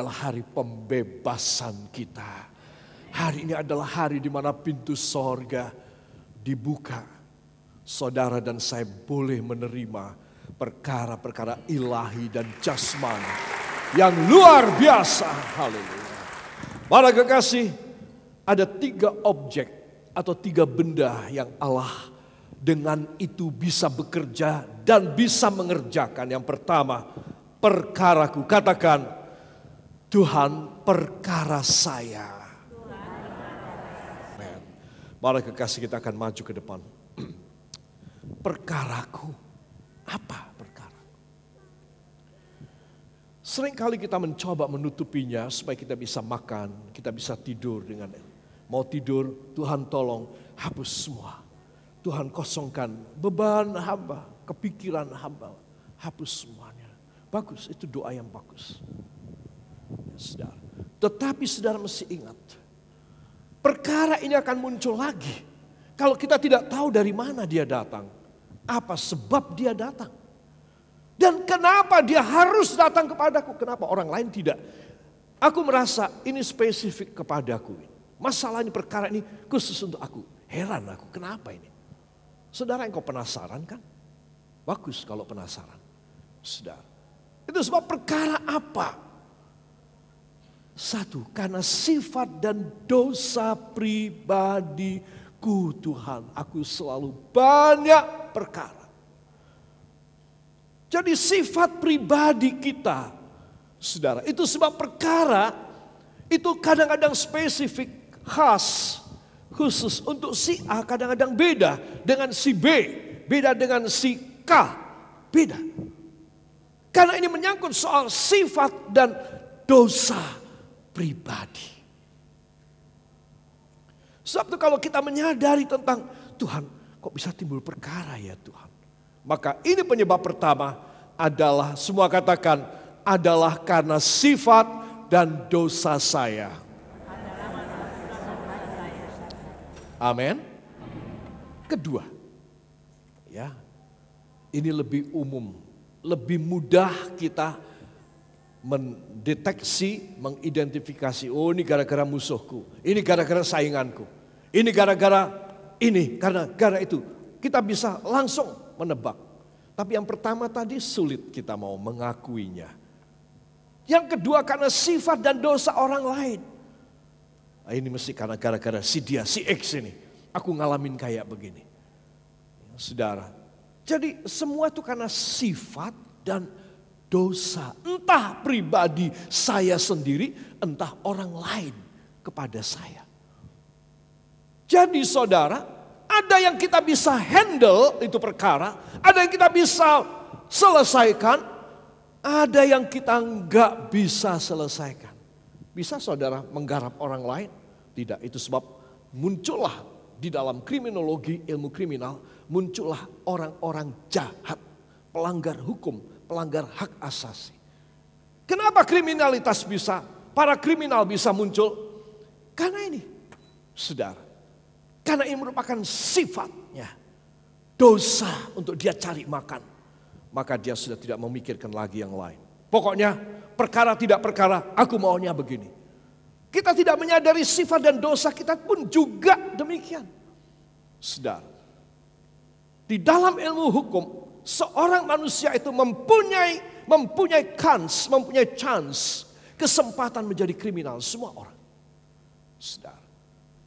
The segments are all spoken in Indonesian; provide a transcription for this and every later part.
adalah hari pembebasan kita. Hari ini adalah hari di mana pintu sorga dibuka. Saudara dan saya boleh menerima perkara-perkara ilahi dan jasmani yang luar biasa. Haleluya. Para kekasih, ada 3 objek atau 3 benda yang Allah dengan itu bisa bekerja dan bisa mengerjakan. Yang pertama, perkaraku. Katakan, Tuhan perkara saya. Amen. Mari kekasih, kita akan maju ke depan. Perkaraku. Apa perkara? Seringkali kita mencoba menutupinya supaya kita bisa makan, kita bisa tidur dengan mau tidur, Tuhan tolong hapus semua. Tuhan kosongkan beban hamba, kepikiran hamba, hapus semuanya. Bagus, itu doa yang bagus. Ya, saudara. Tetapi saudara mesti ingat, perkara ini akan muncul lagi. Kalau kita tidak tahu dari mana dia datang, apa sebab dia datang. Dan kenapa dia harus datang kepadaku, kenapa orang lain tidak. Aku merasa ini spesifik kepadaku. Masalah ini, perkara ini khusus untuk aku. Heran aku, kenapa ini? Saudara, engkau penasaran kan? Bagus kalau penasaran. Saudara, itu sebab perkara apa? 1, karena sifat dan dosa pribadiku Tuhan. Aku selalu banyak perkara. Jadi sifat pribadi kita, saudara, itu sebab perkara itu kadang-kadang spesifik, khas, khusus untuk si A, kadang-kadang beda dengan si B, beda dengan si K, beda. Karena ini menyangkut soal sifat dan dosa pribadi. Sebab itu kalau kita menyadari tentang Tuhan, kok bisa timbul perkara ya Tuhan. Maka ini penyebab pertama adalah, semua katakan, adalah karena sifat dan dosa saya. Amin. Kedua, ya, ini lebih umum, lebih mudah kita mendeteksi, mengidentifikasi. Oh, ini gara-gara musuhku, ini gara-gara sainganku, ini gara-gara ini, karena gara itu. Kita bisa langsung menebak. Tapi yang pertama tadi sulit kita mau mengakuinya. Yang kedua karena sifat dan dosa orang lain. Nah, ini mesti karena gara-gara si dia, si X ini. Aku ngalamin kayak begini. Saudara, jadi semua itu karena sifat dan dosa. Entah pribadi saya sendiri, entah orang lain kepada saya. Jadi saudara, ada yang kita bisa handle itu perkara, ada yang kita bisa selesaikan, ada yang kita enggak bisa selesaikan. Bisa saudara menggarap orang lain? Tidak, itu sebab muncullah di dalam kriminologi, ilmu kriminal, muncullah orang-orang jahat, pelanggar hukum, pelanggar hak asasi. Kenapa kriminalitas bisa, para kriminal bisa muncul? Karena ini, saudara. Karena ini merupakan sifatnya, dosa untuk dia cari makan. Maka dia sudah tidak memikirkan lagi yang lain. Pokoknya perkara tidak perkara, aku maunya begini. Kita tidak menyadari sifat dan dosa kita pun juga demikian. Saudara, di dalam ilmu hukum, seorang manusia itu mempunyai chance, kesempatan menjadi kriminal, semua orang. Saudara,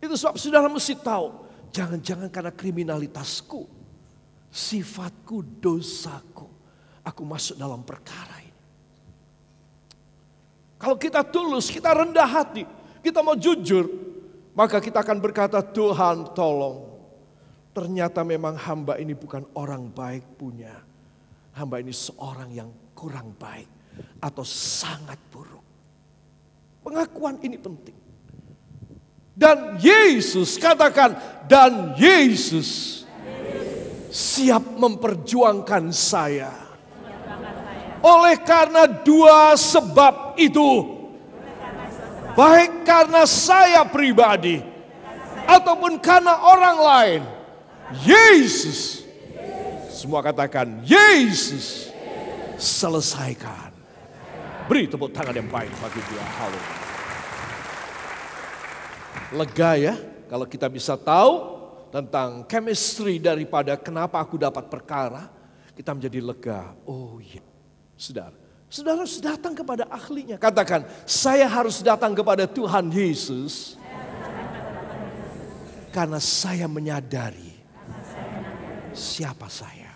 itu sebab saudara mesti tahu, jangan-jangan karena kriminalitasku, sifatku, dosaku, aku masuk dalam perkara ini. Kalau kita tulus, kita rendah hati, kita mau jujur, maka kita akan berkata, Tuhan tolong. Ternyata memang hamba ini bukan orang baik punya. Hamba ini seorang yang kurang baik atau sangat buruk. Pengakuan ini penting. Dan Yesus, katakan, dan Yesus siap memperjuangkan saya. Oleh karena 2 sebab itu, baik karena saya pribadi ataupun karena orang lain, Yesus, semua katakan Yesus, selesaikan, Beri tepuk tangan yang baik bagi dia. Haleluya. Lega ya kalau kita bisa tahu tentang chemistry daripada kenapa aku dapat perkara, kita menjadi lega. Oh iya, saudara harus datang kepada ahlinya. Katakan, saya harus datang kepada Tuhan Yesus karena saya menyadari siapa saya.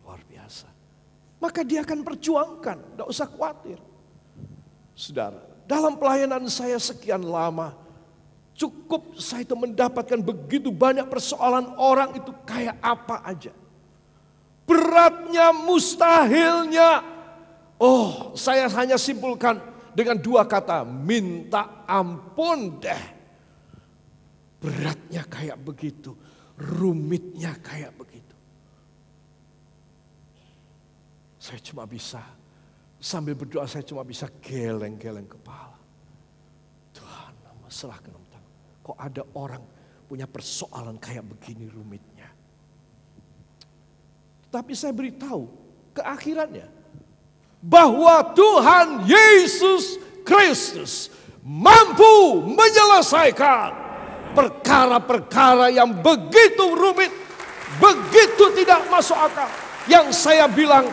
Luar biasa. Maka dia akan perjuangkan, tidak usah khawatir. Saudara, dalam pelayanan saya sekian lama, cukup saya itu mendapatkan begitu banyak persoalan orang itu kayak apa aja. Beratnya, mustahilnya. Oh, saya hanya simpulkan dengan 2 kata, minta ampun deh. Beratnya kayak begitu, rumitnya kayak begitu. Saya cuma bisa, sambil berdoa saya cuma bisa geleng-geleng kepala. Tuhan, serahkan tangan. Kok ada orang punya persoalan kayak begini rumitnya. Tapi saya beritahu keakhirannya bahwa Tuhan Yesus Kristus mampu menyelesaikan perkara-perkara yang begitu rumit, begitu tidak masuk akal. Yang saya bilang,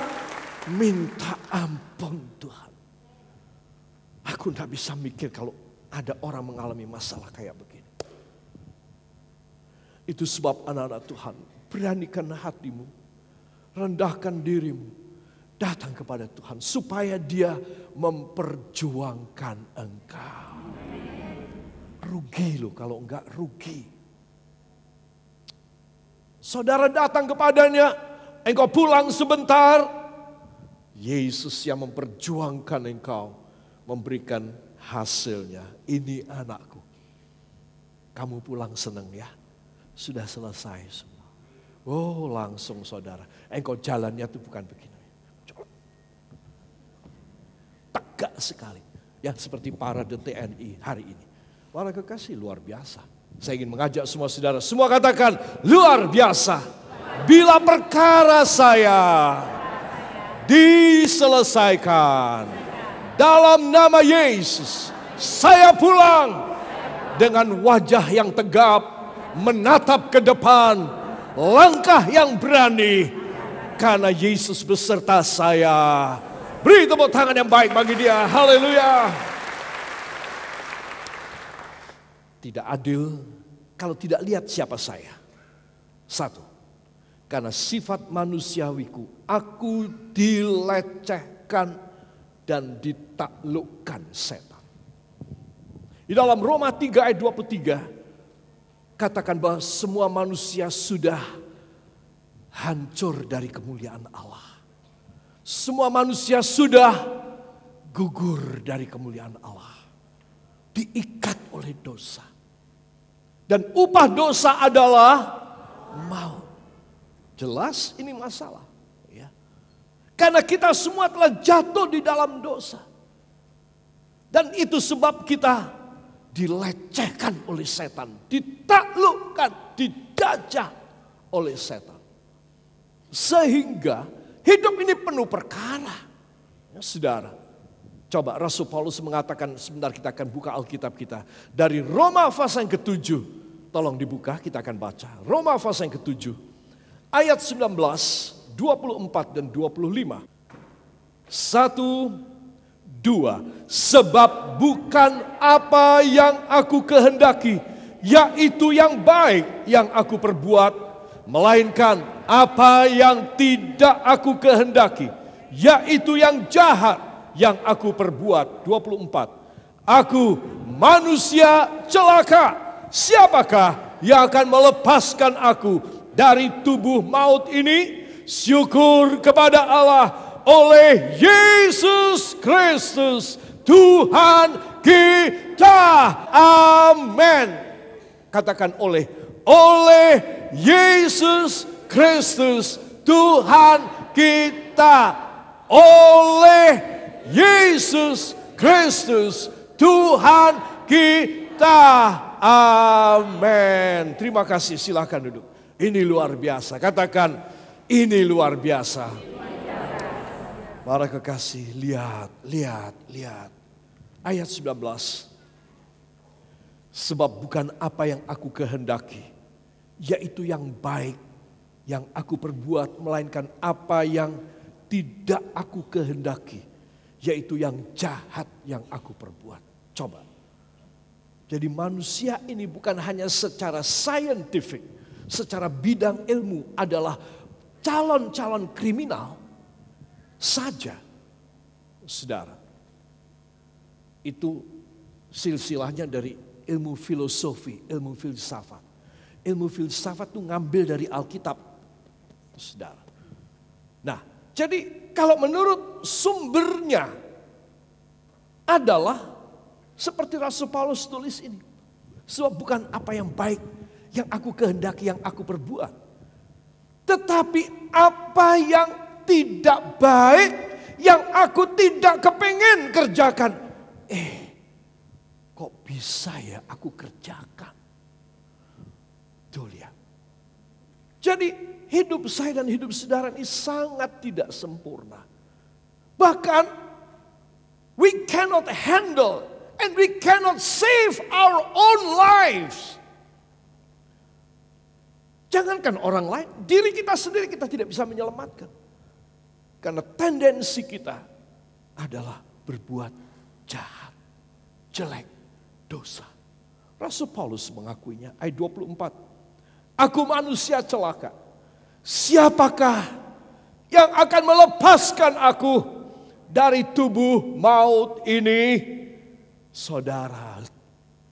minta ampun Tuhan. Aku tidak bisa mikir kalau ada orang mengalami masalah kayak begini. Itu sebab anak-anak Tuhan, beranikan hatimu, rendahkan dirimu, datang kepada Tuhan supaya Dia memperjuangkan engkau. Rugi loh kalau enggak rugi. Saudara datang kepadanya, engkau pulang sebentar, Yesus yang memperjuangkan engkau, memberikan hasilnya. Ini anakku, kamu pulang senang ya, sudah selesai semua. Oh langsung saudara, engkau jalannya itu bukan begini. Tegak sekali, ya seperti parade TNI hari ini. Para kekasih luar biasa. Saya ingin mengajak semua saudara, semua katakan luar biasa. Bila perkara saya diselesaikan dalam nama Yesus, saya pulang dengan wajah yang tegap, menatap ke depan, langkah yang berani, karena Yesus beserta saya. Beri tepuk tangan yang baik bagi Dia. Haleluya. Tidak adil kalau tidak lihat siapa saya. 1, karena sifat manusiawiku, aku dilecehkan dan ditaklukkan setan. Di dalam Roma 3 ayat 23, katakan bahwa semua manusia sudah hancur dari kemuliaan Allah. Semua manusia sudah gugur dari kemuliaan Allah. Diikat oleh dosa. Dan upah dosa adalah maut. Jelas ini masalah. Ya. Karena kita semua telah jatuh di dalam dosa. Dan itu sebab kita dilecehkan oleh setan. Ditaklukkan, didajah oleh setan. Sehingga hidup ini penuh perkara. Ya, saudara. Coba Rasul Paulus mengatakan, sebentar kita akan buka Alkitab kita. Dari Roma pasal yang ke-7. Tolong dibuka, kita akan baca. Roma pasal yang ke-7. Ayat 19, 24 dan 25. 1, 2. Sebab bukan apa yang aku kehendaki, yaitu yang baik yang aku perbuat, melainkan apa yang tidak aku kehendaki, yaitu yang jahat yang aku perbuat. 24. Aku manusia celaka. Siapakah yang akan melepaskan aku dari tubuh maut ini? Syukur kepada Allah oleh Yesus Kristus Tuhan kita. Amin. Katakan oleh Yesus Kristus Tuhan kita. Oleh Yesus Kristus Tuhan kita. Amin. Terima kasih, silakan duduk. Ini luar biasa. Katakan, ini luar biasa. Para kekasih, lihat, lihat, lihat. Ayat 19. Sebab bukan apa yang aku kehendaki, yaitu yang baik yang aku perbuat, melainkan apa yang tidak aku kehendaki, yaitu yang jahat yang aku perbuat. Coba. Jadi manusia ini bukan hanya secara scientific, secara bidang ilmu adalah calon-calon kriminal saja. Saudara, itu silsilahnya dari ilmu filosofi, ilmu filsafat. Ilmu filsafat itu ngambil dari Alkitab, saudara. Nah, jadi kalau menurut sumbernya adalah seperti Rasul Paulus tulis ini. Sebab bukan apa yang baik yang aku kehendaki, yang aku perbuat. Tetapi apa yang tidak baik, yang aku tidak kepengen kerjakan. Kok bisa ya aku kerjakan? Tuh lihat. Jadi hidup saya dan hidup saudara ini sangat tidak sempurna. Bahkan we cannot handle and we cannot save our own lives. Jangankan orang lain, diri kita sendiri kita tidak bisa menyelamatkan. Karena tendensi kita adalah berbuat jahat, jelek, dosa. Rasul Paulus mengakuinya, ayat 24. Aku manusia celaka. Siapakah yang akan melepaskan aku dari tubuh maut ini? Saudara,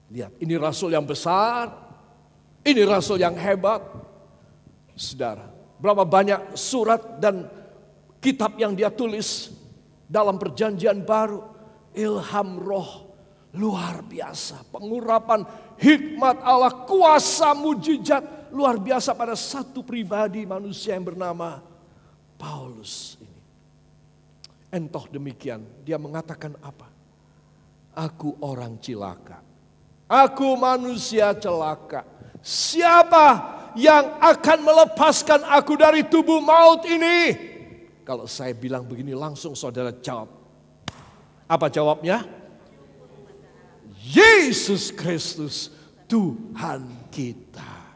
lihat, ini rasul yang besar, ini rasul yang hebat. Saudara, berapa banyak surat dan kitab yang dia tulis dalam perjanjian baru. Ilham roh luar biasa. Pengurapan hikmat Allah, kuasa mujizat luar biasa pada satu pribadi manusia yang bernama Paulus ini. Entah demikian, dia mengatakan apa? Aku orang cilaka. Aku manusia celaka. Siapa yang akan melepaskan aku dari tubuh maut ini? Kalau saya bilang begini langsung saudara jawab. Apa jawabnya? Yesus Kristus Tuhan kita.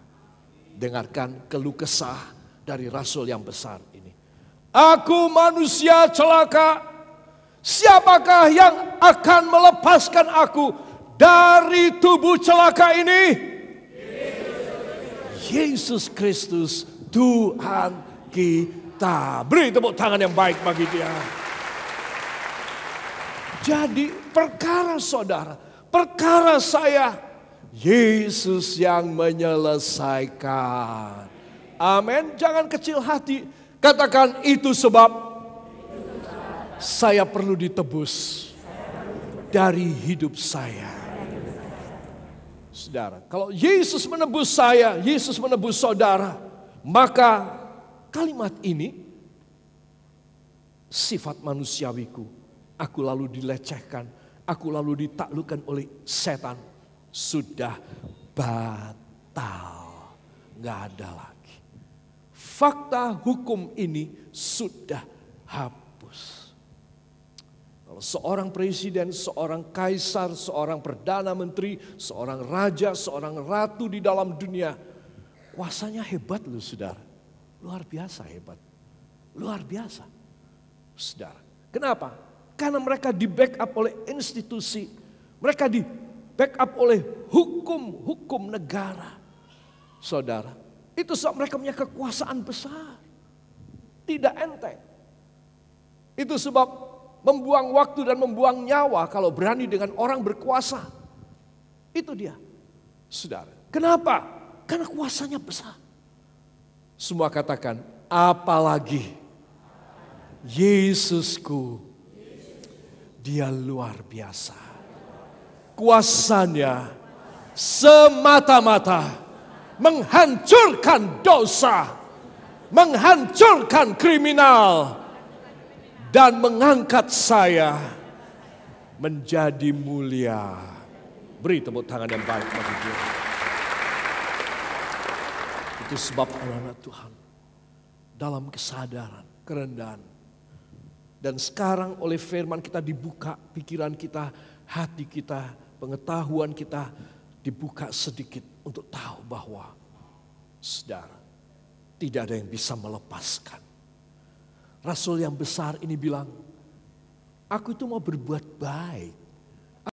Dengarkan keluh kesah dari rasul yang besar ini. Aku manusia celaka. Siapakah yang akan melepaskan aku dari tubuh celaka ini? Yesus Kristus Tuhan kita. Beri tepuk tangan yang baik bagi dia. Jadi perkara saudara, perkara saya, Yesus yang menyelesaikan. Amin. Jangan kecil hati. Katakan itu sebab saya perlu ditebus dari hidup saya. Saudara, kalau Yesus menebus saya, Yesus menebus saudara, maka kalimat ini, sifat manusiawiku, aku lalu dilecehkan, aku lalu ditaklukkan oleh setan, sudah batal, nggak ada lagi. Fakta hukum ini sudah hapus. Kalau seorang presiden, seorang kaisar, seorang perdana menteri, seorang raja, seorang ratu di dalam dunia, kuasanya hebat loh saudara. Luar biasa hebat. Luar biasa. Saudara. Kenapa? Karena mereka di backup oleh institusi. Mereka di backup oleh hukum negara. Saudara. Itu sebab mereka punya kekuasaan besar. Tidak enteng. Itu sebab membuang waktu dan membuang nyawa kalau berani dengan orang berkuasa. Itu dia. Saudara. Kenapa? Karena kuasanya besar. Semua katakan, apalagi Yesusku, dia luar biasa. Kuasanya semata-mata menghancurkan dosa, menghancurkan kriminal, dan mengangkat saya menjadi mulia. Beri tepuk tangan yang baik bagi dia. Itu sebab anak-anak Tuhan dalam kesadaran, kerendahan, Dan sekarang oleh firman kita dibuka pikiran kita, hati kita, pengetahuan kita dibuka sedikit untuk tahu bahwa saudara, tidak ada yang bisa melepaskan. Rasul yang besar ini bilang, aku itu mau berbuat baik.